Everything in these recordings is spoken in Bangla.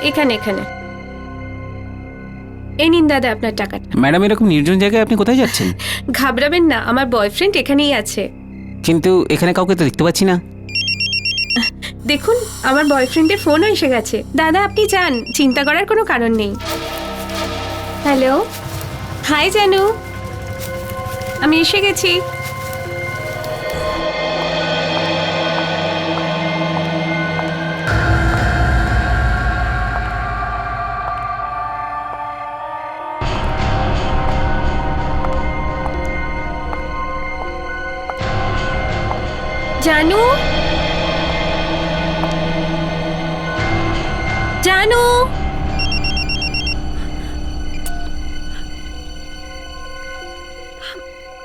এখানে এখানে এই নিন দাদা আপনার টাকাটা। ম্যাডাম, এরকম নির্জন জায়গায় আপনি কোথায় যাচ্ছেন? ঘাবড়াবেন না, আমার বয়ফ্রেন্ড এখানেই আছে। কিন্তু এখানে কাউকে তো দেখতে পাচ্ছি না। দেখুন, আমার বয়ফ্রেন্ডের ফোনও এসে গেছে। দাদা আপনি যান, চিন্তা করার কোনো কারণ নেই। হ্যালো, হাই জানু, আমি এসে গেছি। জানু, জানু,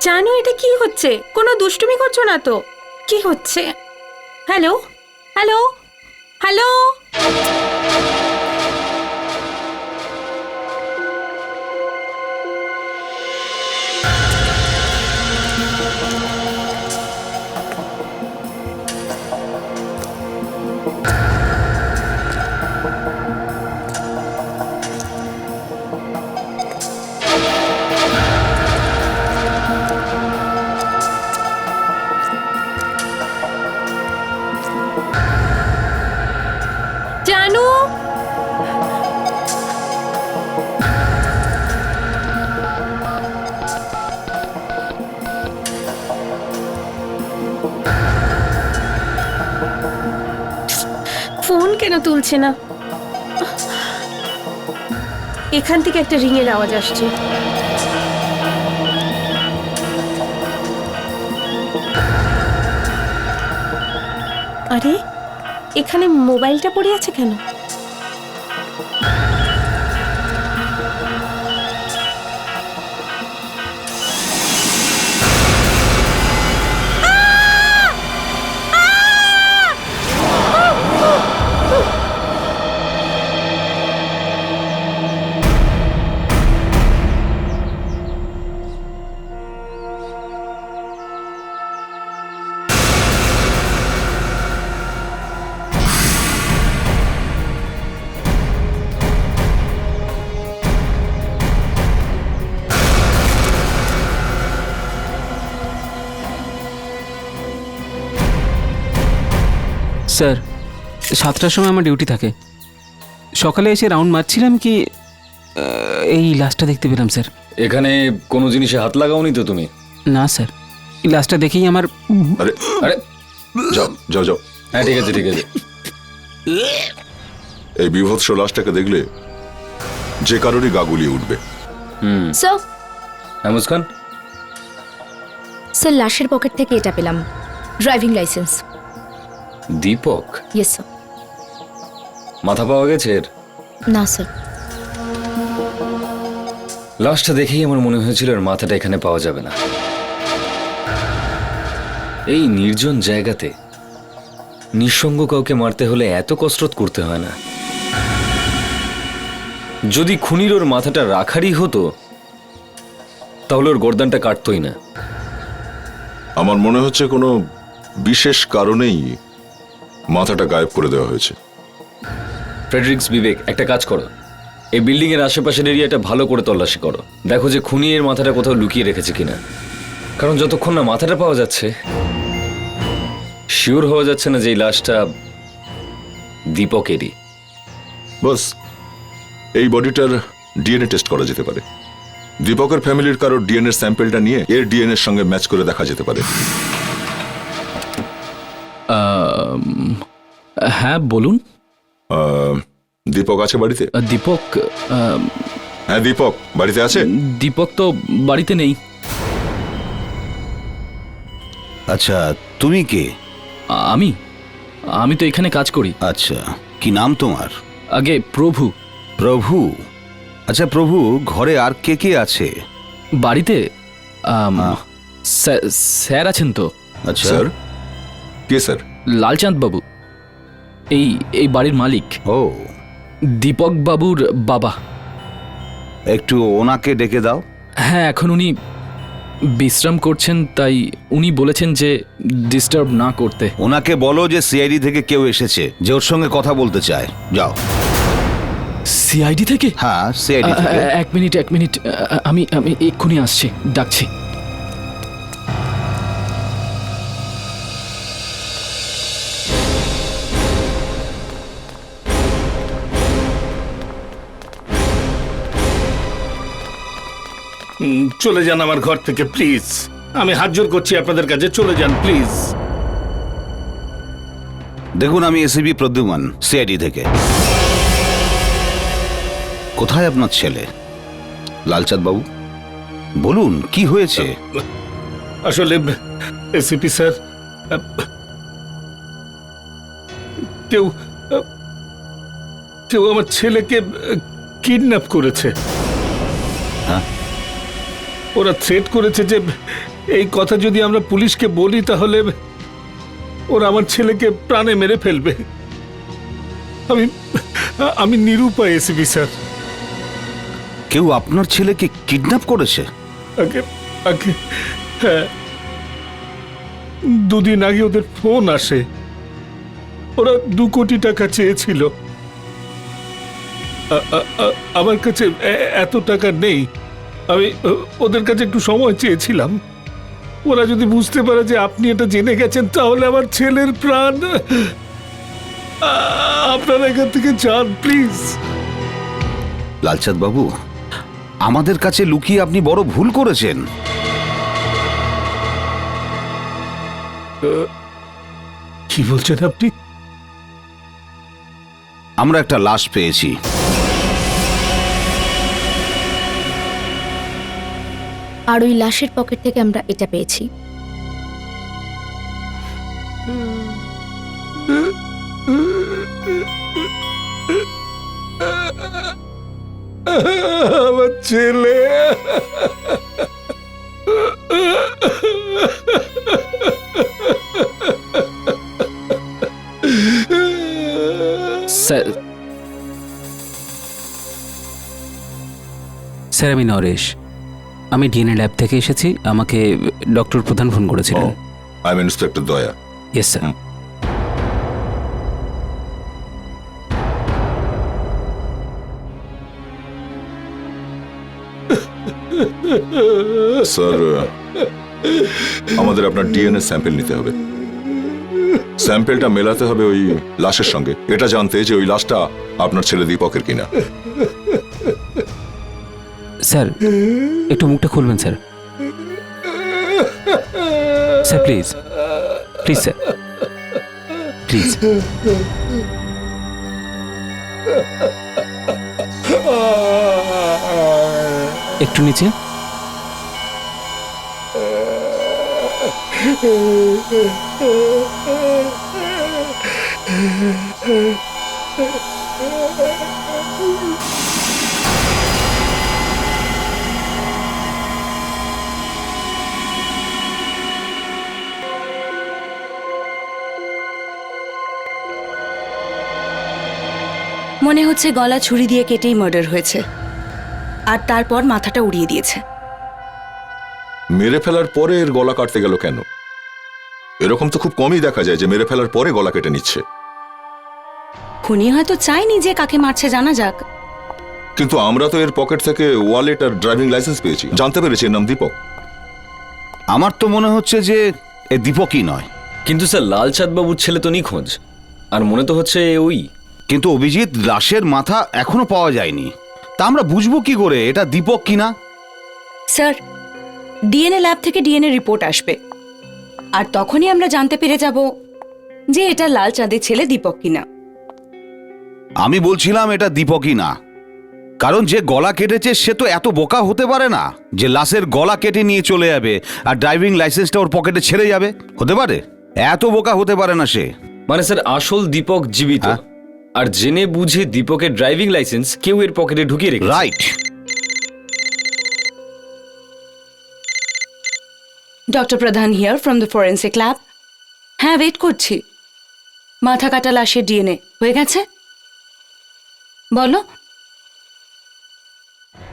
জানু, এটা কি হচ্ছে? কোনো দুষ্টুমি করছো না তো? কি হচ্ছে? Hello, hello, hello. জানু, ফোন কেন তুলছে না? এখান থেকে একটা রিং এর আওয়াজ আসছে। আরে, এখানে মোবাইলটা পড়ে আছে কেন? স্যার, 7টার সময় আমার ডিউটি থাকে। সকালে এসে রাউন্ড মারছিলাম কি এই লাশটা দেখতে পেলাম স্যার। এখানে কোনো জিনিসে হাত লাগাওনি তো তুমি? না স্যার, এই লাশটা দেখেই আমার আরে আরে যাও যাও যাও। হ্যাঁ ঠিক আছে ঠিক আছে। এই বিভৎস লাশটাকে দেখলে যে কারোরই গা গুলিয়ে উঠবে। স্যার, হ্যাঁ মুস্কান, স্যার লাশের পকেট থেকে এটা পেলাম, driving licence. Deepak? Yes sir. মাথা পাওয়া গেছে এর? না স্যার। লাশটা দেখেই আমার মনে হয়েছিল এর মাথাটা এখানে পাওয়া যাবে না। এই নির্জন জায়গাতে নিঃসঙ্গ কাউকে মারতে হলে এত কসরত করতে হয় না। যদি খুনির ওর মাথাটা রাখারই হতো তাহলে ওর গর্দানটা কাটতই না। আমার মনে হচ্ছে কোনো বিশেষ কারণেই মাথাটা গায়েব করে দেওয়া হয়েছে। ফ্রেডরিক্স, বিবেক, একটা কাজ করো, এই বিল্ডিং এর আশেপাশের এরিয়াটা ভালো করে তল্লাশি করো। দেখো যে খুনি এর মাথাটা কোথাও লুকিয়ে রেখেছে কিনা। কারণ যতক্ষণ না মাথাটা পাওয়া যাচ্ছে শিওর হওয়া যাচ্ছে না যে এই লাশটা দীপকেরই। বস, এই বডিটার ডিএনএ টেস্ট করা যেতে পারে। দীপকের ফ্যামিলির কারোর ডিএনএ স্যাম্পলটা নিয়ে এর ডিএনএ সঙ্গে ম্যাচ করে দেখা যেতে পারে। হ্যাঁ বলুন। দীপক আছে বাড়িতে? দীপক? হ্যাঁ দীপক বাড়িতে আছে? দীপক তো বাড়িতে নেই। আচ্ছা, তুমি কে? আমি আমি তো এখানে কাজ করি। আচ্ছা, কি নাম তোমার? আগে প্রভু। প্রভু? আচ্ছা প্রভু, ঘরে আর কে কে আছে? বাড়িতে স্যার আছেন তো। আচ্ছা স্যার? কে স্যার? লালচাঁদ বাবু, এই এই বাড়ির মালিক। ও, দীপক বাবুর বাবা। একটু ওনাকে ডেকে দাও। হ্যাঁ, এখন উনি বিশ্রাম করছেন, তাই উনি বলেছেন যে ডিস্টার্ব না করতে। ওনাকে বলো যে সিআইডি থেকে কেউ এসেছে, যে ওর সঙ্গে কথা বলতে চায়। যাও। সিআইডি থেকে? হ্যাঁ সিআইডি থেকে। এক মিনিট আমি এক্ষুনি আসছি, ডাকছি। চলে যান আমার ঘর থেকে প্লিজ, আমি হাত জোর করছি আপনাদের কাছে, চলে যান প্লিজ। দেখুন, আমি এসিপি প্রদ্যুমান, সিআইডি থেকে। কোথায় আপনার ছেলে লালচাঁদ বাবু? বলুন কি হয়েছে? আসলে এসিপি স্যার, কেউ কেউ আমার ছেলেকে কিডন্যাপ করেছে। হ্যাঁ? ওরা থ্রেট করেছে যে এই কথা যদি আমরা পুলিশকে বলি তাহলে ওরা আমার ছেলেকে প্রাণে মেরে ফেলবে। আমি নিরুপায় এসিপি স্যার। কেউ আপনার ছেলেকে কিডন্যাপ করেছে? আগে আগে হ্যাঁ, দুদিন আগে ওদের ফোন আসে, ওরা 2 কোটি টাকা চেয়েছিল। আমার কাছে এত টাকা নেই, আমি ওদের কাছে একটু সময় চেয়েছিলাম। ওরা যদি বুঝতে পারে যে আপনি এটা জেনে গেছেন তাহলে আমার ছেলের প্রাণ। আপনারা এখান থেকে যান প্লিজ। লালচাঁদ বাবু, আমাদের কাছে লুকিয়ে আপনি বড় ভুল করেছেন। কি বলছেন আপনি? আমরা একটা লাশ পেয়েছি। আর ওই লাশের পকেট থেকে আমরা এটা পেয়েছি। আমার ছেলে। স্যার, স্যার আমি নরেশ, আমি ডিএনএ ল্যাব থেকে এসেছি। আমাকে ডক্টর প্রধান ফোন করেছিলেন। আই এম ইন্সপেক্টর দয়া। Yes sir. স্যার, আমাদের আপনার ডিএনএ স্যাম্পল নিতে হবে। স্যাম্পলটা মেলাতে হবে ওই লাশের সঙ্গে, এটা জানতে যে ওই লাশটা আপনার ছেলে দীপকের কিনা। স্যার একটু মুখটা খুলবেন sir. Sir please please sir please. একটু নিচে। মনে হচ্ছে গলা ছুরি দিয়ে কেটেই মার্ডার হয়েছে, আর তারপর মাথাটা উড়িয়ে দিয়েছে। মেরে ফেলার পরে এর গলা কাটতে গেল কেন? এরকম তো খুব কমই দেখা যায় যে মেরে ফেলার পরে গলা কেটে নিচ্ছে। খুনি হয়তো চায়নি যে কাকে মারছে জানা যাক। কিন্তু আমরা তো এর পকেট থেকে ওয়ালেট আর ড্রাইভিং লাইসেন্স পেয়েছি, জানতে পেরেছি এর নাম দীপক। আমার তো মনে হচ্ছে যে এ দীপকই নয়। কিন্তু স্যার লালচাঁদ বাবুর ছেলে তো নিখোঁজ, আর মনে তো হচ্ছে ওই। কিন্তু অভিজিৎ, লাশের মাথা এখনো পাওয়া যায়নি, তা আমরা বুঝবো কি করে এটা দীপক কিনা? স্যার, ডিএনএ ল্যাব থেকে ডিএনএ রিপোর্ট আসবে, আর তখনই আমরা জানতে পেরে যাব যে এটা লালচাঁদের ছেলে দীপক কিনা। আমি বলছিলাম এটা দীপকই না, কারণ যে গলা কেটেছে সে তো এত বোকা হতে পারে না যে লাশের গলা কেটে নিয়ে চলে যাবে আর ড্রাইভিং লাইসেন্সটা ওর পকেটে ছেড়ে যাবে। হতে পারে? এত বোকা হতে পারে না সে। মানে স্যার আসল দীপক জীবিত, হ্যাঁ? আর জেনে বুঝে দীপকের ড্রাইভিং লাইসেন্স কেউ এর পকেটে ঢুকিয়ে রেখেছে। Right. Doctor Pradhan here from the forensic lab. হ্যাঁ, ওয়েট করছি। মাথা কাটা লাশের ডিএনএ হয়ে গেছে? বলো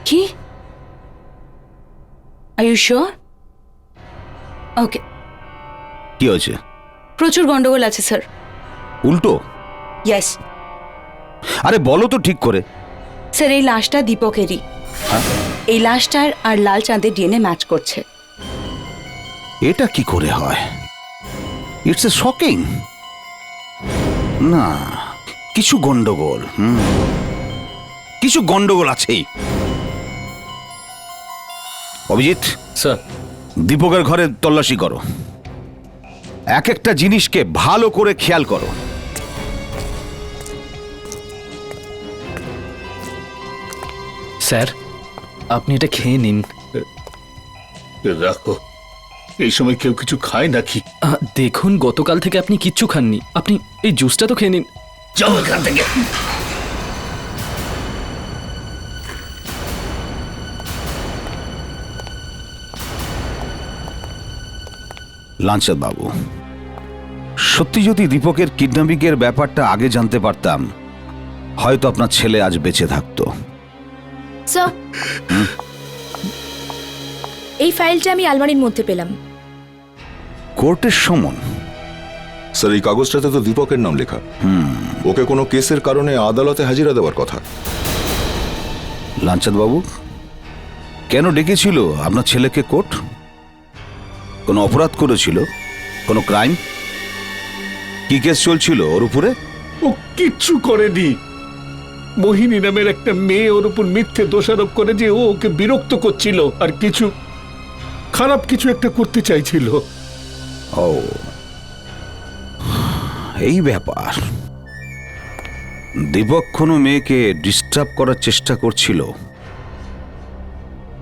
কি? Are you sure? ওকে। কি হয়েছে? প্রচুর গন্ডগোল আছে স্যার। উল্টো? ইয়েস। আরে বলো তো ঠিক করে। স্যার এই লাশটা দীপকেরই। এই লাশটার আর লাল চাঁদের ডিএনএ ম্যাচ করছে। এটা কি করে হয়? It's a shocking. না, কিছু গন্ডগোল, কিছু গন্ডগোল আছেই। অভিজিৎ, স্যার, দীপকের ঘরে তল্লাশি করো, এক একটা জিনিসকে ভালো করে খেয়াল করো। স্যার, আপনি এটা খেয়ে নিন। রাখো, এই সময় কেউ কিছু খায় নাকি? দেখুন, গতকাল থেকে আপনি কিচ্ছু খাননি, আপনি এই জুসটা তো খেয়ে নিন। যাও এখান থেকে। লাঞ্চাদ বাবু, সত্যি যদি দীপকের কিডন্যাপিংয়ের ব্যাপারটা আগে জানতে পারতাম, হয়তো আপনার ছেলে আজ বেঁচে থাকতো। স্যার, এই ফাইলটা আমি আলমারির মধ্যে পেলাম। কোর্টের সমন? স্যার, এই কাগজটাতে তো দীপকের নাম লেখা। ওকে কোনো কেসের কারণে আদালতে হাজিরা দেওয়ার কথা। লাঞ্চাদ বাবু, কেন ডেকেছিল আপনার ছেলেকে কোর্ট? কোনো অপরাধ করেছিল? কোনো ক্রাইম? কি কেস চলছিল ওর উপরে? ও কিচ্ছু করেনি। মোহিনী নামের একটা মেয়ে ওর উপর মিথ্যে দোষারোপ করে যে ও ওকে বিরক্ত করছিল আর কিছু খারাপ কিছু একটা করতে চাইছিল। ও, এই ব্যাপার। দীপক কোনো মেয়েকে ডিস্টার্ব করার চেষ্টা করছিল?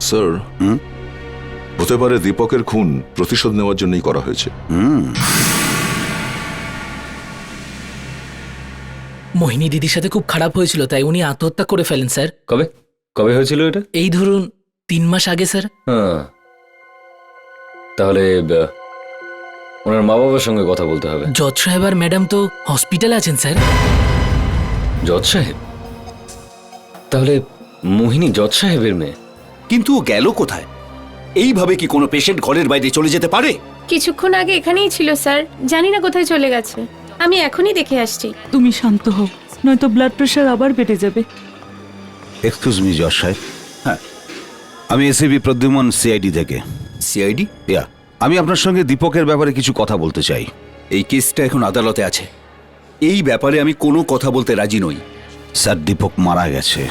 স্যার, হতে পারে দীপকের খুন প্রতিশোধ নেওয়ার জন্যই করা হয়েছে। মোহিনী দিদির সাথে খুব খারাপ হয়েছিল, তাই উনি আত্মহত্যা করে ফেলেন স্যার। কবে কবে হয়েছিল এটা? এই ধরুন 3 মাস আগে স্যার। হ্যাঁ, তাহলে ওনার মা বাবার সঙ্গে কথা বলতে হবে। জজ সাহেব আর ম্যাডাম তো হসপিটালে আছেন স্যার। জজ সাহেব? তাহলে মোহিনী জজ সাহেবের মেয়ে? কিন্তু ও গেল কোথায়? এইভাবে কি কোনো পেশেন্ট ঘরের বাইরে চলে যেতে পারে? কিছুক্ষণ আগে এখানেই ছিল স্যার, জানি না কোথায় চলে গেছে। আমি এখনই দেখে আসছি। তুমি শান্ত হও, নয়তো ব্লাড প্রেশার আবার বেড়ে যাবে। এক্সকিউজ মি জজ সাহেব। হ্যাঁ, আমি এসিবি প্রদ্যুমন, সিআইডি থেকে। সিআইডি? ইয়া, আমি আপনার সঙ্গে দীপকের ব্যাপারে কিছু কথা বলতে চাই। এই কেসটা এখন আদালতে আছে, এই ব্যাপারে আমি কোনো কথা বলতে রাজি নই। স্যার, দীপক মারা গেছে,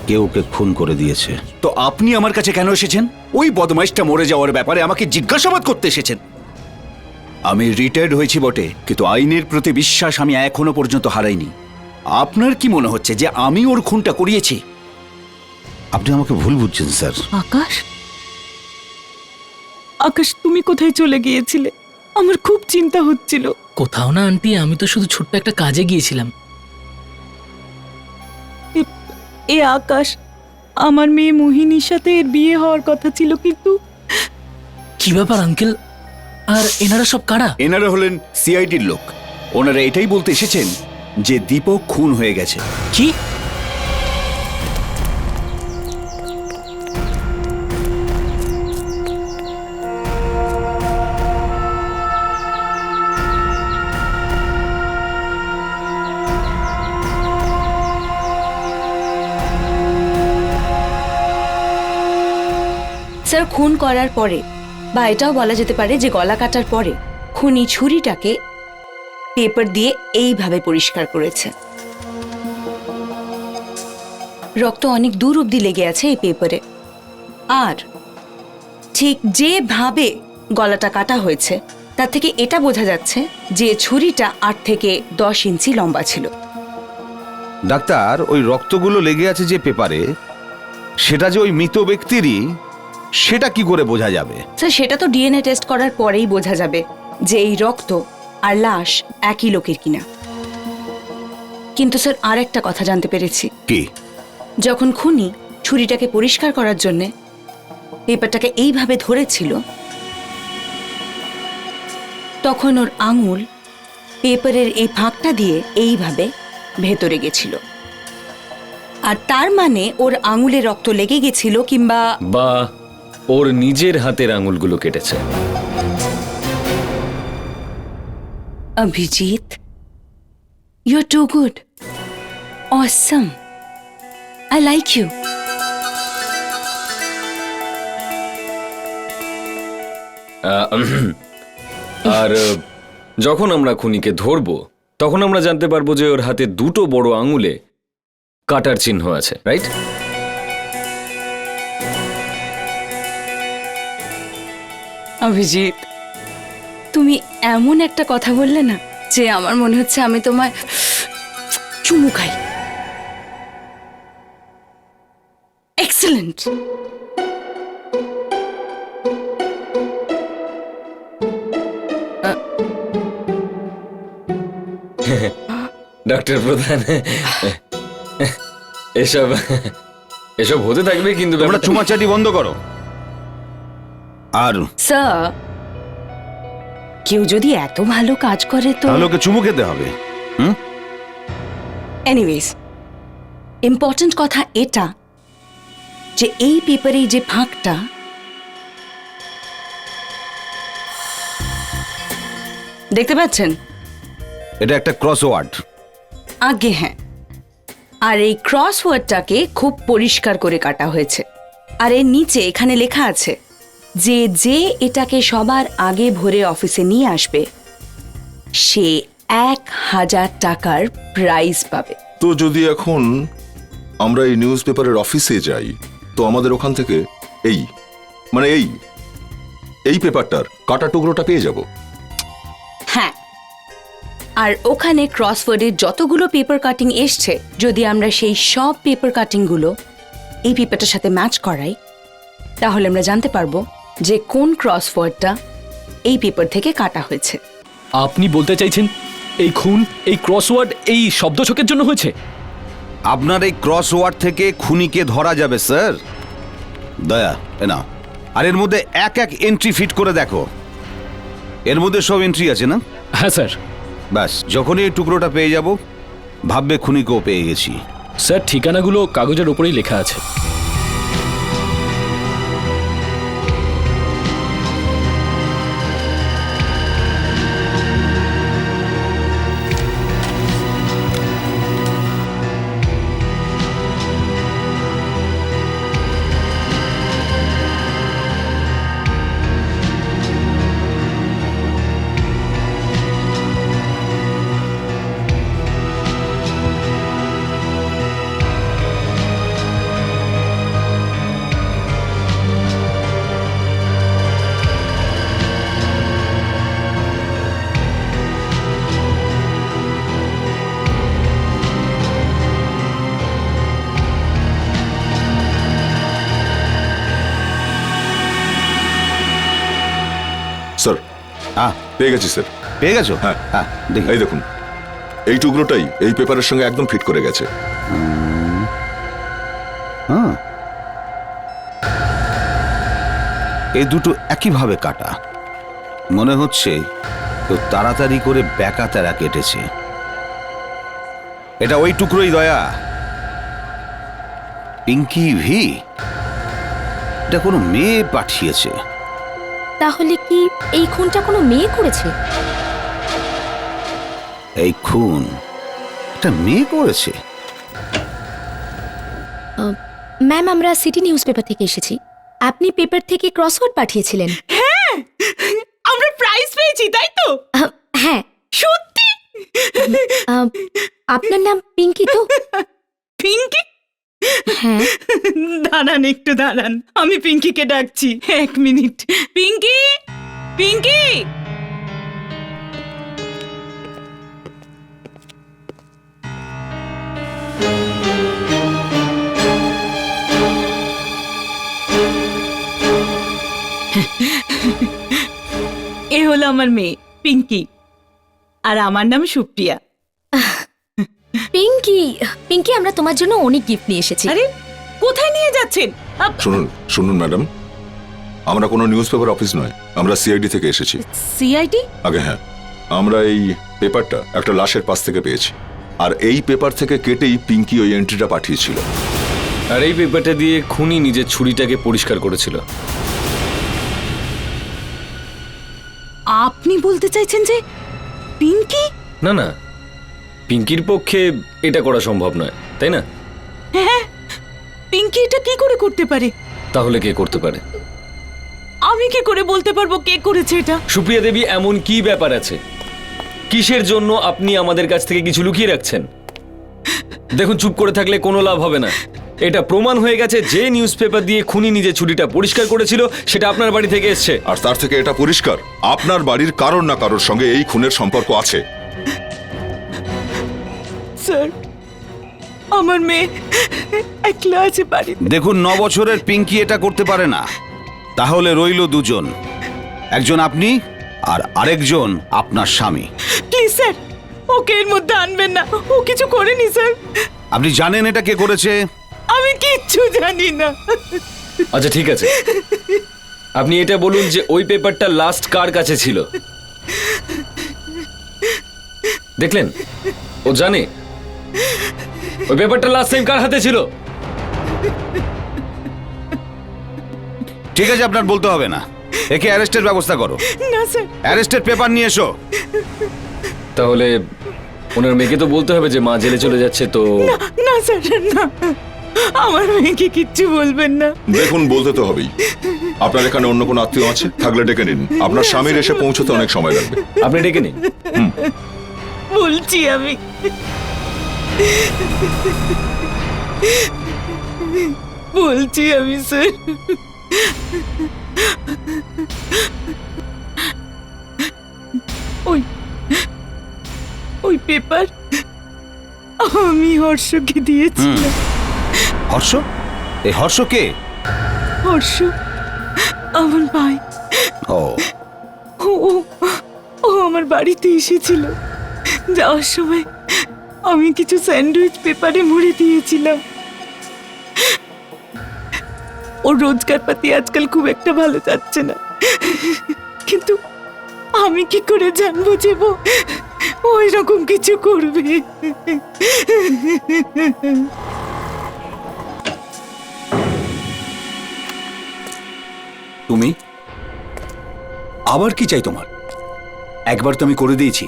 কেউ ওকে খুন করে দিয়েছে। তো আপনি আমার কাছে কেন এসেছেন? ওই বদমাইশটা মরে যাওয়ার ব্যাপারে আমাকে জিজ্ঞাসাবাদ করতে এসেছেন? আমি রিটায়ার্ড হয়েছি বটে, কিন্তু আইনের প্রতি বিশ্বাস আমি এখনো পর্যন্ত হারাইনি। আপনার কি মনে হচ্ছে যে আমি ওর খুনটা করিয়েছি? আপনি আমাকে ভুল বুঝছেন স্যার। আকাশ, আকাশ তুমি কোথায় চলে গিয়েছিলে? আমার খুব চিন্তা হচ্ছিল। কোথাও না আন্টি, আমি তো শুধু ছোট্ট একটা কাজে গিয়েছিলাম। এ আকাশ, আমার মেয়ে মোহিনীর সাথে এর বিয়ে হওয়ার কথা ছিল, কিন্তু কি ব্যাপার আঙ্কেল? আর এনারা সব কারা? এনারা হলেন সিআইডির লোক। ওনারা এটাই বলতে এসেছেন যে দীপক খুন হয়ে গেছে। কি? স্যার, খুন করার পরে বা এটাও বলা যেতে পারে যে গলা কাটার পরে খুনি ছুরিটাকে পেপার দিয়ে এইভাবে পরিষ্কার করেছে। রক্ত অনেক দূর অবধি লেগে আছে এই পেপারে। আর ঠিক যেভাবে গলাটা কাটা হয়েছে তার থেকে এটা বোঝা যাচ্ছে যে ছুরিটা 8 থেকে 10 ইঞ্চি লম্বা ছিল। ডাক্তার, ওই রক্তগুলো লেগে আছে যে পেপারে, সেটা যে ওই মৃত ব্যক্তিরই, সেটা কি করে বোঝা যাবে? স্যার, সেটা তো ডিএনএ টেস্ট করার পরেই বোঝা যাবে যে এই রক্ত আর লাশ একই লোকের কিনা। কিন্তু স্যার, আর একটা কথা জানতে পেরেছি। কি? যখন খুনি ছুরিটাকে পরিষ্কার করার জন্য পেপারটাকে এইভাবে ধরেছিল, তখন ওর আঙুল পেপারের এই ফাঁকটা দিয়ে এইভাবে ভেতরে গেছিল। আর তার মানে ওর আঙুলে রক্ত লেগে গেছিল, কিংবা বা ওর নিজের হাতের আঙুলগুলো কেটেছে। Abhijit, you are too good, awesome. I like you. আর যখন আমরা খুনিকে ধরবো তখন আমরা জানতে পারবো যে ওর হাতে দুটো বড় আঙুলে কাটার চিহ্ন আছে, রাইট? অভিজিৎ, তুমি এমন একটা কথা বললে না যে আমার মনে হচ্ছে আমি তোমায় চুমু খাই। এক্সেলেন্ট। ডক্টর প্রধান, এসব এসব হতে থাকবে, কিন্তু তোমরা চুমাচাটি বন্ধ করো। আর স্যার, কেউ যদি এত ভালো কাজ করে তো তাহলে ওকে চুমু খেতে হবে। এনিওয়েজ, ইম্পর্টেন্ট কথা এটা যে এই পেপারে যে ফাঁকটা, দেখতে পাচ্ছেন? এটা একটা ক্রসওয়ার্ড। আগে হ্যাঁ, আর এই ক্রসওয়ার্ডটাকে খুব পরিষ্কার করে কাটা হয়েছে। আর এর নিচে এখানে লেখা আছে যে যে এটাকে সবার আগে ভরে অফিসে নিয়ে আসবে সে 1000 টাকার প্রাইজ পাবে। তো যদি এখন আমরা এই নিউজ পেপারের অফিসে যাই তো আমাদের ওখান থেকে এই মানে এই পেপারটার কাটা টুকরোটা পেয়ে যাব। হ্যাঁ, আর ওখানে ক্রসওয়ার্ডের যতগুলো পেপার কাটিং এসছে, যদি আমরা সেই সব পেপার কাটিংগুলো এই পেপারটার সাথে ম্যাচ করাই তাহলে আমরা জানতে পারবো যে কোন ক্রসওয়ার্ডটা এই পেপার থেকে কাটা হয়েছে। আপনি বলতে চাইছেন এই খুন, এই ক্রসওয়ার্ড এই শব্দছকের জন্য হয়েছে? আপনার এই ক্রসওয়ার্ড থেকে খুনিকে ধরা যাবে স্যার। দয়া এ নাও। আর এর মধ্যে এক এক এন্ট্রি ফিট করে দেখো। এর মধ্যে সব এন্ট্রি আছে না? হ্যাঁ স্যার। ব্যাস, যখনই এই টুকরোটা পেয়ে যাব ভাববে খুনিকেও পেয়ে গেছি। স্যার, ঠিকানাগুলো কাগজের ওপরেই লেখা আছে। স্যার, পেয়ে গেছি স্যার। পেয়ে গেছো? হ্যাঁ হ্যাঁ, দেখি। এই দেখুন, এই টুকরোটাই এই পেপারের সঙ্গে একদম ফিট করে গেছে। হ্যাঁ, এই দুটো একইভাবে কাটা। মনে হচ্ছে কেউ তাড়াতাড়ি করে ব্যাকা তেরা কেটেছে। এটা ওই টুকরোই দয়া। পিঙ্কি ভি, এটা কোনো মেয়ে পাঠিয়েছে। তাহলে কি এই খুনটা কোনো মেয়ে করেছে? এই খুন একটা মেয়ে করেছে? ম্যাম, আমরা সিটি নিউজ পেপার থেকে এসেছি। আপনি পেপার থেকে ক্রসওয়ার্ড পাঠিয়েছিলেন। হ্যাঁ, আমরা প্রাইজ পেয়েছি, তাই তো? হ্যাঁ সত্যি? আপনার নাম পিঙ্কি তো? পিঙ্কি? হ্যাঁ। দাঁড়ান, একটু দাঁড়ান, আমি পিঙ্কিকে ডাকছি। 1 মিনিট। পিঙ্কি, পিঙ্কি। এ হলো আমার মেয়ে পিঙ্কি, আর আমার নাম সুপ্রিয়া। পিঙ্কি, পিঙ্কি, আমরা তোমার জন্য অনেক গিফট নিয়ে এসেছি। আরে, কোথায় নিয়ে যাচ্ছেন? শুনুন ম্যাডাম, আমরা কোনো নিউজ পেপার অফিস নয়, আমরা সিআইডি থেকে এসেছি। সিআইডি? আগে হ্যাঁ, আমরা এই পেপারটা একটা লাশের পাশ থেকে পেয়েছি, আর এই পেপার থেকে কেটেই পিঙ্কি ওই এন্ট্রিটা পাঠিয়েছিল। আর এই পেপারটা দিয়ে খুনি নিজের ছুরিটাকে পরিষ্কার করেছিল। আপনি বলতে চাইছেন যে পিঙ্কি? না না, পিঙ্কির পক্ষে এটা করা সম্ভব নয়, তাই না? হ্যাঁ, পিঙ্কি এটা কি করে করতে পারে? তাহলে কে করতে পারে? আমি কি করে বলতে পারবো কে করেছে এটা? সুপ্রিয়া দেবী, এমন কি ব্যাপার আছে? কিসের জন্য আপনি আমাদের কাছ থেকে কিছু লুকিয়ে রাখছেন? দেখুন, চুপ করে থাকলে কোনো লাভ হবে না। এটা প্রমাণ হয়ে গেছে যে নিউজ পেপার দিয়ে খুনি নিজে ছুরিটা পরিষ্কার করেছিল সেটা আপনার বাড়ি থেকে এসছে। আর তার থেকে এটা পরিষ্কার আপনার বাড়ির কারোর না কারোর সঙ্গে এই খুনের সম্পর্ক আছে। স্যার, আমার মেয়ে একলা আছে বাড়িতে। দেখুন, 9 বছরের পিঙ্কি এটা করতে পারে না। তাহলে রইল দুজন, একজন আপনি আর আরেকজন আপনার স্বামী। প্লিজ স্যার, ওকে এর মধ্যে আনবেন না। ও কিছু করেনি স্যার। আপনি জানেন এটা কে করেছে? আমি কিচ্ছু জানি না। আচ্ছা ঠিক আছে, আপনি এটা বলুন যে ওই পেপারটা লাস্ট কার কাছে ছিল? দেখলেন, ও জানে ওই পেপারটা লাস্ট টাইম কার হাতে ছিল। ঠিক আছে, আপনার বলতে হবে না। একে অ্যারেস্টের ব্যবস্থা করো। না স্যার। অ্যারেস্টের পেপার নিয়ে এসো। তাহলে ওনার মেয়েকে তো বলতে হবে যে মা জেলে চলে যাচ্ছে। তো না স্যার, না, আমার মেয়েকে কিচ্ছু বলবেন না। দেখুন, বলতে তো হবেই। আপনার এখানে অন্য কোনো আত্মীয় আছে? থাকলে ডেকে নিন। আপনার স্বামীর এসে পৌঁছতে অনেক সময় লাগবে। আপনি ডেকে নিন। বলছি আমি। বলছি আমি স্যার। ওই ওই পেপার আমি হর্ষকে দিয়েছিলাম। হর্ষ? এই হর্ষ কে? হর্ষ আমার ভাই। ও ও ও আমার বাড়িতে এসেছিল। যাওয়ার সময় আমি কিছু স্যান্ডউইচ পেপারে মুড়ে দিয়েছিলাম। ওর রোজগার পাতি আজকাল খুব একটা ভালো যাচ্ছে না, কিন্তু আমি কি করে জানবো যে ওই রকম কিছু করবে? তুমি আবার কি চাই তোমার? একবার তো আমি করে দিয়েছি,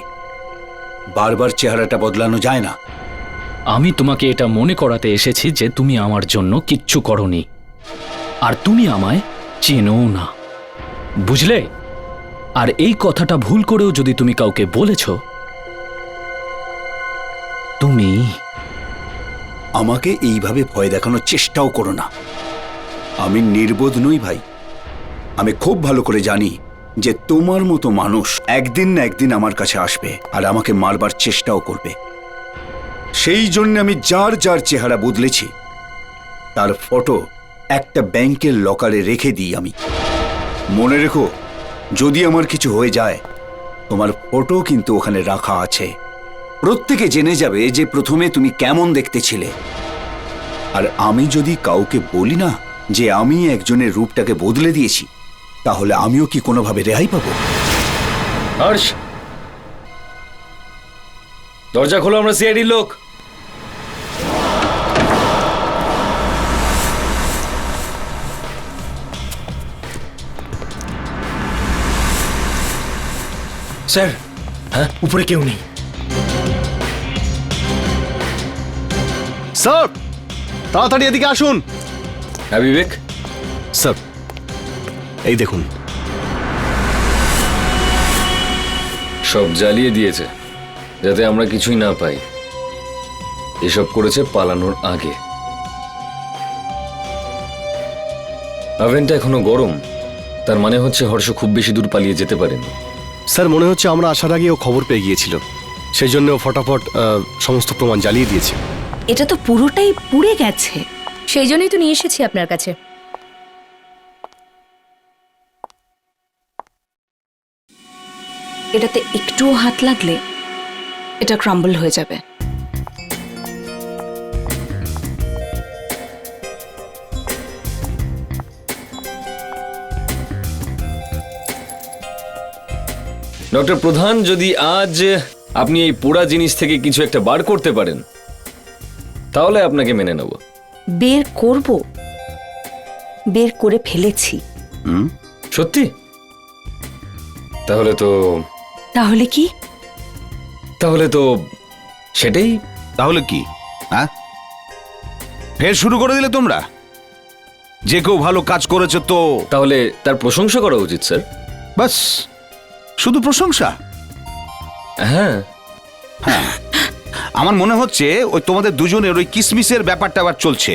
বারবার চেহারাটা বদলানো যায় না। আমি তোমাকে এটা মনে করাতে এসেছি যে তুমি আমার জন্য কিচ্ছু করনি, আর তুমি আমায় চেনো না, বুঝলে? আর এই কথাটা ভুল করেও যদি তুমি কাউকে বলেছ, তুমি আমাকে এইভাবে ভয় দেখানোর চেষ্টাও করো না। আমি নির্বোধ নই ভাই। আমি খুব ভালো করে জানি যে তোমার মতো মানুষ একদিন না একদিন আমার কাছে আসবে আর আমাকে মারবার চেষ্টাও করবে। সেই জন্য আমি যার যার চেহারা বদলেছি তার ফটো একটা ব্যাংকের লকারে রেখে দিই আমি। মনে রেখো, যদি আমার কিছু হয়ে যায় তোমার ফটো কিন্তু ওখানে রাখা আছে। প্রত্যেকে জেনে যাবে যে প্রথমে তুমি কেমন দেখতে ছিলে। আর আমি যদি কাউকে বলি না যে আমি একজনের রূপটাকে বদলে দিয়েছি, তাহলে আমিও কি কোনোভাবে রেহাই পাবো? হর্ষ, দরজা খোলো, আমরা সিআইডির লোক। স্যার, হ্যাঁ, উপরে কেউ নেই। স্যার, তাড়াতাড়ি এদিকে আসুন। হ্যাঁ বিবেক? স্যার, এই দেখুন। সব জ্বালিয়ে দিয়েছে যাতে আমরা কিছুই না পাই। এসব করেছে পালানোর আগে। ওভেনটা এখনো গরম, তার মানে হচ্ছে হর্ষ খুব বেশি দূর পালিয়ে যেতে পারেনি। স্যার, মনে হচ্ছে আমরা আসার আগে ও খবর পেয়ে গিয়েছিল, সেই জন্য ও ফটাফট সমস্ত প্রমাণ জ্বালিয়ে দিয়েছে। এটা তো পুরোটাই পুড়ে গেছে। সেই জন্যই তো নিয়ে এসেছি আপনার কাছে। এটাতে একটুও হাত লাগলে এটা ক্রাম্বল হয়ে যাবে। ডক্টর প্রধান, যদি আজ আপনি এই পোড়া জিনিস থেকে কিছু একটা বার করতে পারেন তাহলে আপনাকে মেনে নেব। বের করব? বের করে ফেলেছি। সত্যি? তাহলে তো তাহলে কি? তাহলে তো সেটাই। তাহলে কি? হ্যাঁ, ফের শুরু করে দিলে তোমরা? যে কেউ ভালো কাজ করেছে তো তাহলে তার প্রশংসা করা উচিত স্যার। বাস, শুধু প্রশংসা? হ্যাঁ, আমার মনে হচ্ছে ওই তোমাদের দুজনের ওই কিসমিসের ব্যাপারটা আবার চলছে।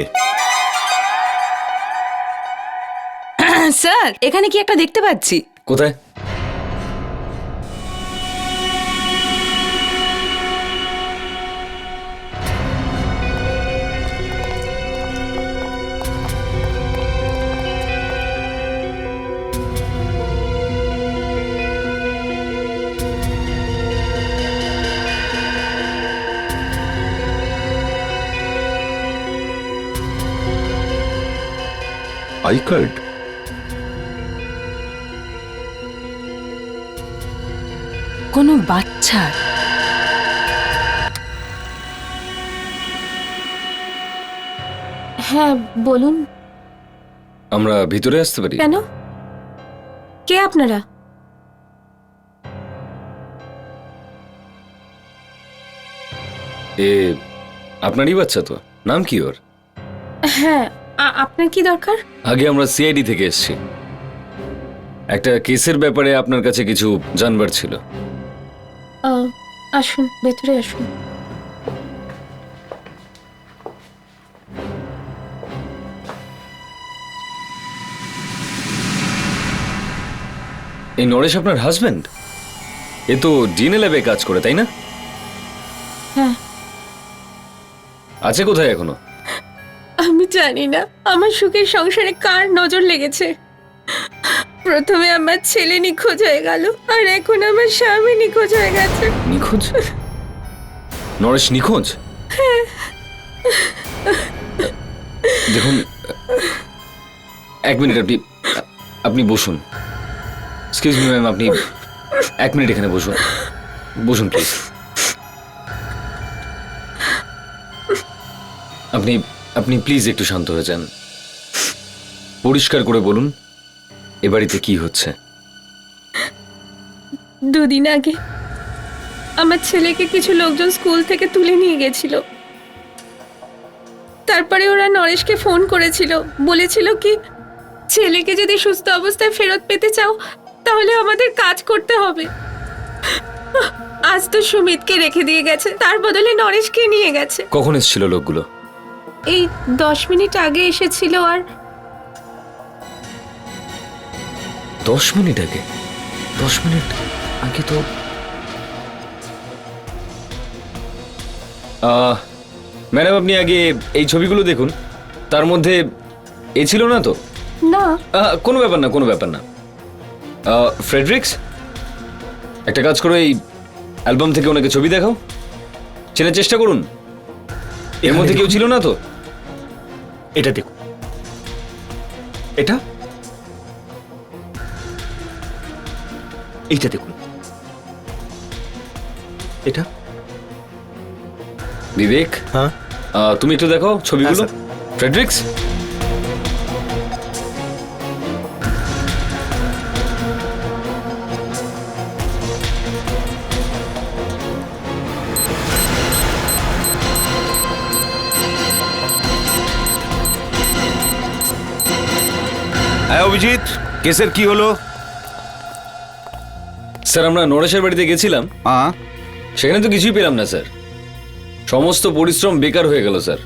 স্যার, এখানে কি একটা দেখতে পাচ্ছি। কোথায়? I card? কোনো বাচ্চার? হ্যাঁ বলুন। আমরা ভিতরে আসতে পারি? কেন? কে আপনারা? এ আপনারই বাচ্চা তো? নাম কি ওর? হ্যাঁ, আপনার কি দরকার? আগে আমরা সিআইডি থেকে এসেছি। একটা কেসের ব্যাপারে আপনার কাছে কিছু জানবার ছিল। আসুন, ভেতরে আসুন। এই নরেশ আপনার হাজবেন্ড? এ তো ডিএনএ ল্যাবে কাজ করে, তাই না? হ্যাঁ। আছে কোথায় এখনো? আমি জানি না আমার সুখের সংসারে কার নজর লেগেছে। প্রথমে আমার ছেলে নিখোঁজ হয়ে গেল, আর এখন আমার স্বামী নিখোঁজ হয়ে গেছে। নিখোঁজ? নরেশ নিখোঁজ? দেখুন, এক মিনিট, আপনি বসুন। এক্সকিউজ মি ম্যাম, আপনি এক মিনিট এখানে বসুন। বসুন প্লিজ। আপনি প্লিজ একটু শান্ত হয়ে যান। পরিষ্কার করে বলুন, এ বাড়িতে কি হচ্ছে? দুদিন আগে আমার ছেলেকে কিছু লোকজন স্কুল থেকে তুলে নিয়ে গেছিল। তারপরে ওরা নরেশকে ফোন করেছিল, বলেছিল কি ছেলেকে যদি সুস্থ অবস্থায় ফেরত পেতে চাও তাহলে আমাদের কাজ করতে হবে। আজ তো সুমিতকে রেখে দিয়ে গেছে, তার বদলে নরেশকে নিয়ে গেছে। কখন এসেছিল লোকগুলো? এই 10 মিনিট আগে এসেছিল। আর 10 মিনিট আগে? 10 মিনিট আগে তো ম্যাডাম, আপনি আগে এই ছবিগুলো দেখুন। তার মধ্যে এ ছিল না তো? না। কোনো ব্যাপার না, কোনো ব্যাপার না। ফ্রেডরিক্স, একটা কাজ করো, এই অ্যালবাম থেকে ওনাকে ছবি দেখাও, চেনার চেষ্টা করুন। এর মধ্যে কেউ ছিল না তো? এটা দেখুন, এটা এইটা দেখুন, এটা। বিবেক, হ্যাঁ তুমি একটু দেখো ছবিগুলো। ফ্রেডরিক্স, হ্যাঁ অভিজিৎ, কেসের কি হলো? স্যার আমরা নরেশের বাড়িতে গেছিলাম, সেখানে তো কিছুই পেলাম না স্যার। সমস্ত পরিশ্রম বেকার হয়ে গেল স্যার।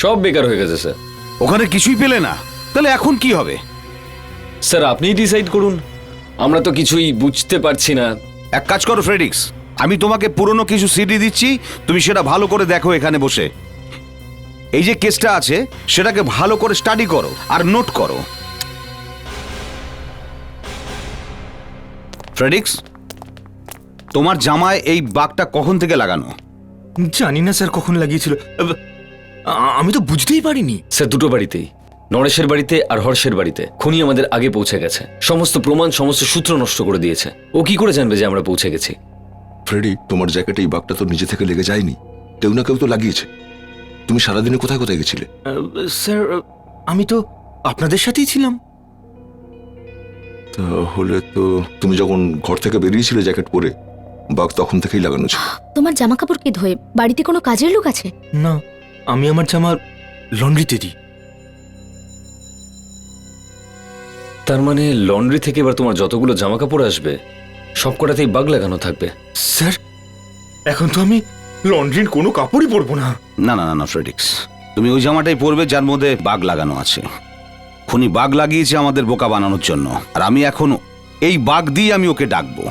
সব বেকার হয়ে গেছে স্যার। ওখানে কিছুই পেলে না? তাহলে এখন কি হবে? স্যার আপনিই ডিসাইড করুন, আমরা তো কিছুই বুঝতে পারছি না। এক কাজ করো ফ্রেডিক্স, আমি তোমাকে পুরনো কিছু সিডি দিচ্ছি, তুমি সেটা ভালো করে দেখো এখানে বসে। এই যে কেসটা আছে সেটাকে ভালো করে স্টাডি করো আর নোট করো। ফ্রেডিক্স, তোমার জামায় এই বাগটা কখন থেকে লাগানো? জানি না স্যার কখন লাগিয়েছিল, আমি তো বুঝতেই পারিনি। স্যার দুটো বাড়িতেই, নরেশের বাড়িতে আর হর্ষের বাড়িতে খুনি আমাদের আগে পৌঁছে গেছে। সমস্ত প্রমাণ, সমস্ত সূত্র নষ্ট করে দিয়েছে। ও কি করে জানবে যে আমরা পৌঁছে গেছি? ফ্রেডি, তোমার জ্যাকেটে এই বাঘটা তো নিজে থেকে লেগে যায়নি, কেউ না কেউ তো লাগিয়েছে। তুমি সারাদিনে কোথায় কোথায় গেছিলে? স্যার আমি তো আপনাদের সাথেই ছিলাম। তাহলে তো তুমি যখন ঘর থেকে বেরিয়েছিলে জ্যাকেট পরে, বাঘ তখন থেকেই লাগানো ছিল। তোমার জামা কাপড় কে ধোয়ে? বাড়িতে কোনো কাজের লোক আছে? না, আমি আমার জামা লন্ড্রিতে দিই। তার মানে লন্ড্রি থেকে এবার তোমার যতগুলো জামা কাপড় আসবে সব কটাতেই বাগ লাগানো থাকবে। স্যার, এখন তো আমি লন্ড্রির কোনো কাপড়ই পরবো না। না না না না ফ্রেডিক্স, তুমি ওই জামাটাই পরবে যার মধ্যে বাঘ লাগানো আছে। খুনি বাঘ লাগিয়েছে আমাদের বোকা বানানোর জন্য, আর আমি এখন এই বাঘ দিয়ে আমি ওকে ডাকবো।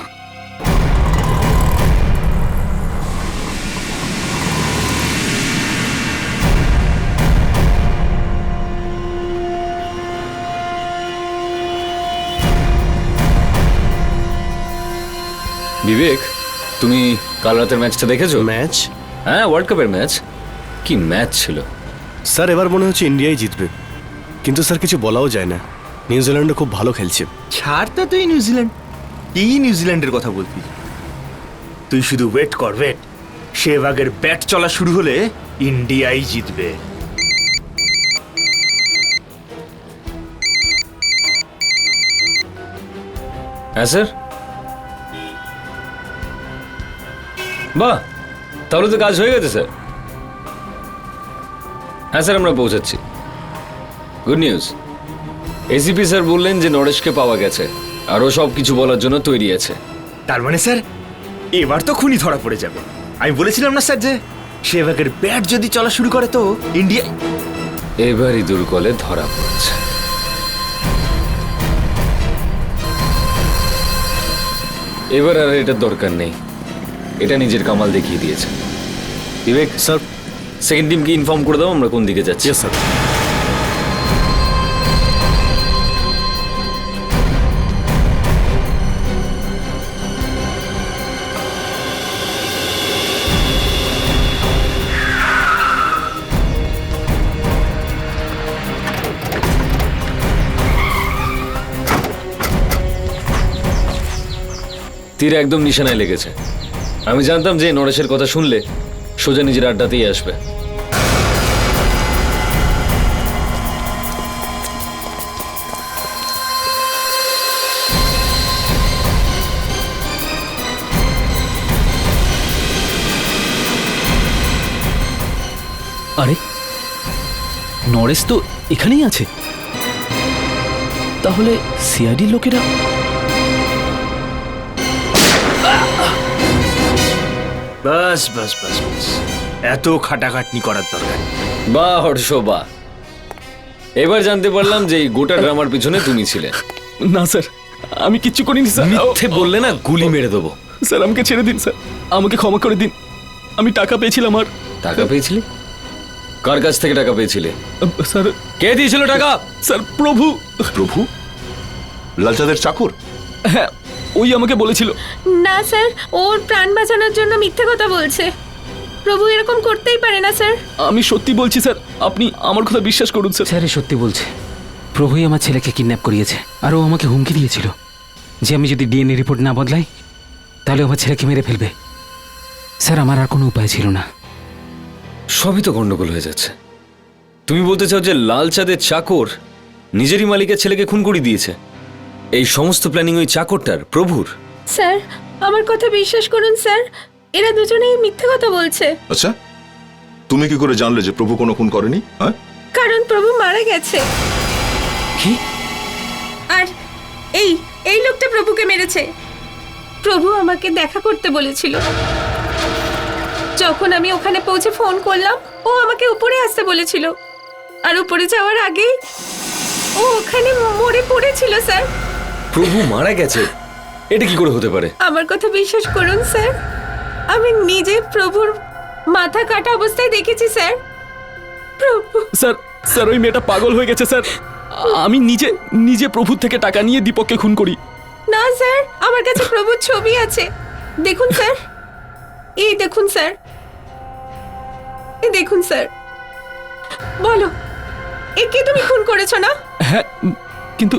বিবেক, তুমি কাল রাতের ম্যাচটা দেখেছো? ম্যাচ? হ্যাঁ, ওয়ার্ল্ড কাপের ম্যাচ। কি ম্যাচ ছিল! স্যার এবার মনে হচ্ছে ইন্ডিয়াই জিতবে, কিন্তু স্যার কিছু বলাও যায় না। নিউজিল্যান্ডও খুব ভালো খেলছে। ছাড় তো তুই নিউজিল্যান্ড, কি নিউজিল্যান্ডের কথা বলবি? তুই শুধু ওয়েট কর, ওয়েট। সেহবাগের ব্যাট চলা শুরু হলে ইন্ডিয়াই জিতবে। হ্যাঁ স্যার। বাহ, তাহলে তো কাজ হয়ে গেছে স্যার। হ্যাঁ স্যার, আমরা পৌঁছাচ্ছি। গুড নিউজ, এসিপি স্যার বললেন যে নরেশকে পাওয়া গেছে, আরও সব কিছু বলার জন্য তৈরি আছে। তার মানে স্যার এবার তো খুনি ধরা পড়ে যাবে। আমি বলেছিলাম না স্যার যে সেহবাগের ব্যাট যদি চলা শুরু করে তো ইন্ডিয়া। এবারই দুর্গলে ধরা পড়েছে। এবার আর এটার দরকার নেই, এটা নিজের কামাল দেখিয়ে দিয়েছে। বিবেক স্যার, সেকেন্ড টিমকে ইনফর্ম করে দাও আমরা কোন দিকে যাচ্ছি। স্যার। তীর একদম নিশানায় লেগেছে। আমি জানতাম যে নরেশের কথা শুনলে সোজা নিজের আড্ডাতেই আসবে। আরে নরেশ তো এখানেই আছে, তাহলে সিআইডি লোকেরা। বাস বাস বাস বাস, এত খাটাখাটনি করার দরকার। বা হর্ষ বা, এবার জানতে পারলাম যে এই গোটা ড্রামার পিছনে তুমি ছিলে। না স্যার, আমি কিচ্ছু করিনি স্যার। মিথ্যে বললে না গুলি মেরে দেবো। স্যার আমাকে ছেড়ে দিন স্যার, আমাকে ক্ষমা করে দিন। আমি টাকা পেয়েছিলাম। আর টাকা পেয়েছিলে? কার কাছ থেকে টাকা পেয়েছিলে? স্যার, কে দিয়েছিল টাকা? স্যার প্রভু। প্রভু? লালচাঁদের চাকর? হ্যাঁ, ওই আমাকে বলেছিল। না স্যার, ওর প্রাণ বাঁচানোর জন্য মিথ্যে কথা বলছে। প্রভু এরকম করতেই পারে না স্যার। আমি সত্যি বলছি স্যার, আপনি আমার কথা বিশ্বাস করুন স্যার। স্যার এ সত্যি বলছে, প্রভুই আমার ছেলেকে কিডন্যাপ করিয়েছে। আর ও আমাকে হুমকি দিয়েছিল যে আমি যদি ডিএনএ রিপোর্ট না বদলাই তাহলে আমার ছেলেকে মেরে ফেলবে। স্যার আমার আর কোনো উপায় ছিল না। সবই তো গন্ডগোল হয়ে যাচ্ছে। তুমি বলতে চাও যে লালচাঁদের চাকর নিজেরই মালিকের ছেলেকে খুন করে দিয়েছে? এই সমস্ত প্ল্যানিং ওই চাকরটার, প্রভুর? স্যার আমার কথা বিশ্বাস করুন স্যার, এরা দুজনেই মিথ্যে কথা বলছে। আচ্ছা, তুমি কি করে জানলে যে প্রভু কোনো খুন করেনি? হ্যাঁ, কারণ প্রভু মারা গেছে। কি? আর এই লোকটা প্রভুকে মেরেছে। প্রভু আমাকে দেখা করতে বলেছিল। যখন আমি ওখানে পৌঁছে ফোন করলাম, ও আমাকে উপরে আসতে বলেছিল। আর উপরে যাওয়ার আগে ও ওখানে মরে পড়েছিল স্যার। প্রভু মারা গেছে? এটা কি করে হতে পারে? আমার কথা বিশ্বাস করুন স্যার, আমি নিজে প্রভুর মাথা কাটা অবস্থায় দেখেছি স্যার। প্রভু। স্যার, স্যার ওই মেয়েটা পাগল হয়ে গেছে স্যার। আমি নিজে প্রভুর থেকে টাকা নিয়ে দীপককে খুন করি। না স্যার, আমার কাছে প্রভুর ছবি আছে, দেখুন স্যার। এই দেখুন স্যার, এই দেখুন স্যার। বলো, একে তুমি খুন করেছো না? হ্যাঁ, কিন্তু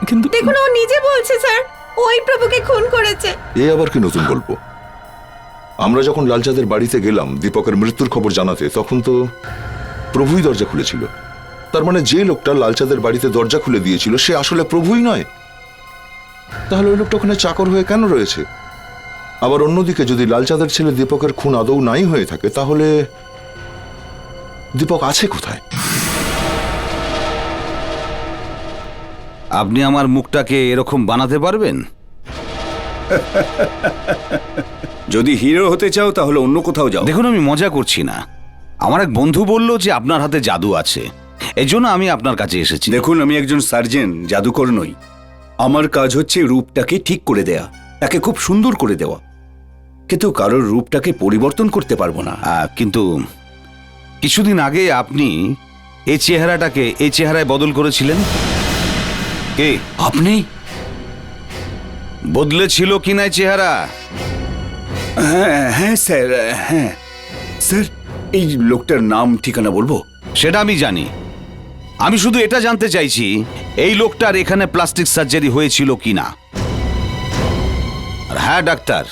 কিন্তু দেখুন ও নিজে বলছে স্যার, ওই প্রভুকে খুন করেছে। এ আবার কি নতুন গল্প? আমরা যখন লালচাঁদের বাড়িতে গেলাম দীপকের মৃত্যুর খবর জানাতে, তখন তো প্রভুই দরজা খুলেছিল। তার মানে যে লোকটা লালচাঁদের বাড়িতে দরজা খুলে দিয়েছিল সে আসলে প্রভুই নয়। তাহলে ওই লোকটা ওখানে চাকর হয়ে কেন রয়েছে? আবার অন্যদিকে যদি লালচাঁদের ছেলে দীপকের খুন আদৌ নাই হয়ে থাকে তাহলে দীপক আছে কোথায়? আপনি আমার মুখটাকে এরকম বানাতে পারবেন? যদি হিরো হতে চাও তাহলে অন্য কোথাও যাও। দেখুন, আমি মজা করছি না। আমার এক বন্ধু বলল যে আপনার হাতে জাদু আছে, এই জন্য আমি আপনার কাছে এসেছি। দেখুন, আমি একজন সার্জন, জাদুকর নই। আমার কাজ হচ্ছে রূপটাকে ঠিক করে দেয়া, তাকে খুব সুন্দর করে দেওয়া, কিন্তু কারোর রূপটাকে পরিবর্তন করতে পারবো না। কিন্তু কিছুদিন আগে আপনি এই চেহারাটাকে এই চেহারায় বদল করেছিলেন। কে আপনি? বদলেছিল কিনা এই চেহারা? হ্যাঁ হ্যাঁ স্যার, হ্যাঁ স্যার। এই লোকটার নাম ঠিকানা বলবো? সেটা আমি জানি। আমি শুধু এটা জানতে চাইছি এই লোকটার এখানে প্লাস্টিক সার্জারি হয়েছিল কিনা। আর হ্যাঁ ডাক্তার,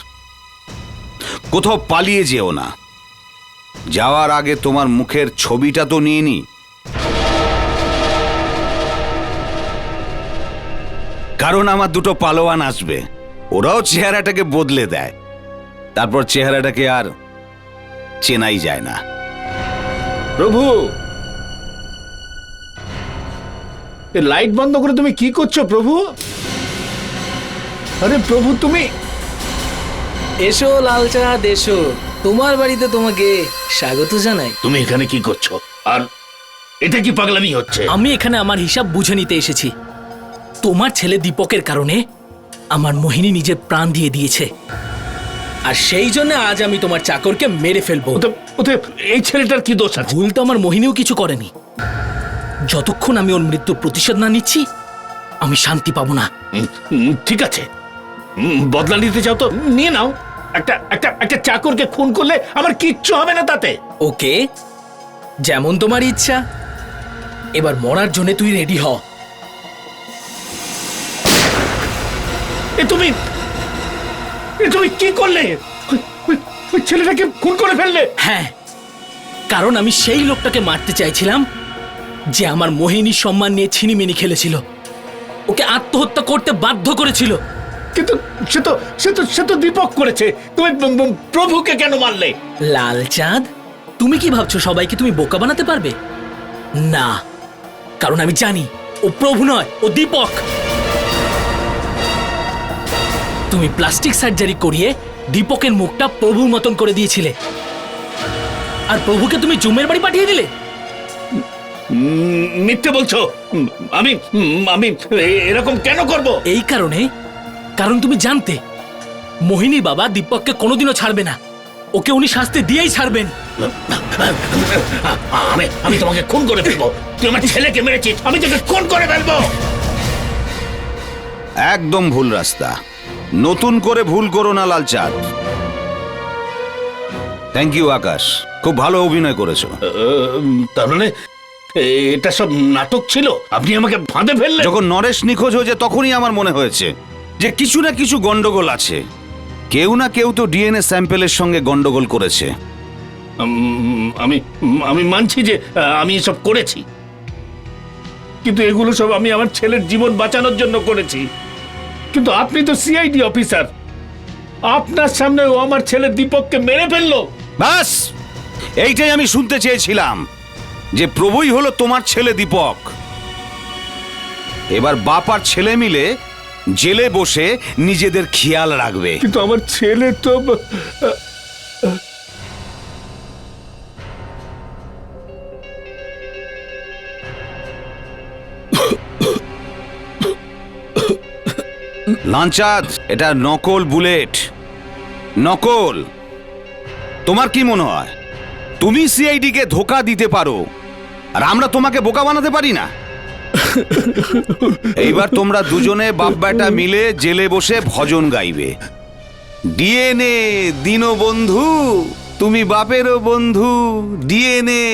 কোথাও পালিয়ে যেও না। যাওয়ার আগে তোমার মুখের ছবিটা তো নিয়ে নি। কারণ আমার দুটো পালোয়ান আসবে, ওরাও চেহারাটাকে বদলে দেয়, তারপর চেহারাটাকে আর চেনাই যায় না। প্রভু, লাইট বন্ধ করে তুমি কি করছো প্রভু? আরে প্রভু, তুমি এসো লালচাঁদ, এসো। তোমার বাড়িতে তোমাকে স্বাগত জানাই। তুমি এখানে কি করছো? আর এটা কি পাগলামি হচ্ছে? আমি এখানে আমার হিসাব বুঝে নিতে এসেছি। তোমার ছেলে দীপকের কারণে আমার মোহিনী নিজের প্রাণ দিয়ে দিয়েছে, আর সেই জন্য আজ আমি তোমার চাকরকে মেরে ফেলবো। ওতে এই ছেলেটার কি দোষ আছে? ভুল তো আমার মোহিনীও কিছু করেনি। যতক্ষণ আমি ওর মৃত্যুর প্রতিশোধ না নিচ্ছি, আমি শান্তি পাবো না। ঠিক আছে, বদলা নিতে চাও তো নিয়ে নাও। একটা একটা একটা চাকরকে খুন করলে আমার কিচ্ছু হবে না তাতে। ওকে, যেমন তোমার ইচ্ছা। এবার মরার জন্য তুই রেডি হ। তুমি কি করলে? ওই ছেলেটাকে খুন করে ফেললে? হ্যাঁ, কারণ আমি সেই লোকটাকে মারতে চাইছিলাম যে আমার মোহিনীর সম্মান নিয়ে ছিনিমিনি খেলেছিল, ওকে আত্মহত্যা করতে বাধ্য করেছিল। কিন্তু সে তো দীপক করেছে। তুমি প্রভুকে কেন মারলে? লালচাঁদ, তুমি কি ভাবছো সবাইকে তুমি বোকা বানাতে পারবে? না, কারণ আমি জানি ও প্রভু নয়, ও দীপক। তুমি প্লাস্টিক সার্জারি করিয়ে দীপকের মুখটা প্রভুর মতন করে দিয়েছিলে, আর প্রভুকে তুমি জুমের বাড়ি পাঠিয়ে দিলে। মিথ্যে বলছো। আমি আমি এরকম কেন করব? এই কারণে, কারণ তুমি জানতে মোহিনী বাবা দীপককে কোনোদিনও ছাড়বে না, ওকে উনি শাস্তি দিয়েই ছাড়বেন। আমি তোমাকে খুন করে ফেলবো। তুই আমার ছেলেকে মেরেছিস, আমি তোকে খুন করে ফেলবো। একদম ভুল রাস্তা। নতুন করে ভুল করো না লালচাঁদ। থ্যাংক ইউ আকাশ, খুব ভালো অভিনয় করেছো। তার মানে এটা সব নাটক ছিল? আপনি আমাকে ফাঁদে ফেললেন? যখন নরেশ নিখোঁজ হয়েছে তখনই আমার মনে হয়েছে যে কিছু না কিছু গন্ডগোল আছে। কেউ না কেউ তো ডিএনএ স্যাম্পেলের সঙ্গে গন্ডগোল করেছে। আমি মানছি যে আমি এসব করেছি, কিন্তু এগুলো সব আমি আমার ছেলের জীবন বাঁচানোর জন্য করেছি। কিন্তু আপনি তো সিআইডি অফিসার, আপনার সামনে ও আমার ছেলে দীপককে মেরে ফেললো। ব্যাস, এইটাই আমি শুনতে চেয়েছিলাম, যে প্রভুই হলো তোমার ছেলে দীপক। এবার বাপ আর ছেলে মিলে জেলে বসে নিজেদের খেয়াল রাখবে। কিন্তু আমার ছেলে তো লাঞ্চাদ, এটা নকল বুলেট, নকল। তোমার কি মনে হয় তুমি সিআইডি কে ধোকা দিতে পারো আর আমরা তোমাকে বোকা বানাতে পারি না? এইবার তোমরা দুজনে বাপ বেটা মিলে জেলে বসে ভজন গাইবে। ডিএনএ দীনবন্ধু, তুমি বাপেরও বন্ধু। ডিএনএ,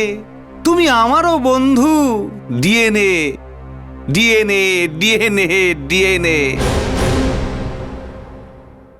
তুমি আমারও বন্ধু। DNA, DNA, DNA, DNA.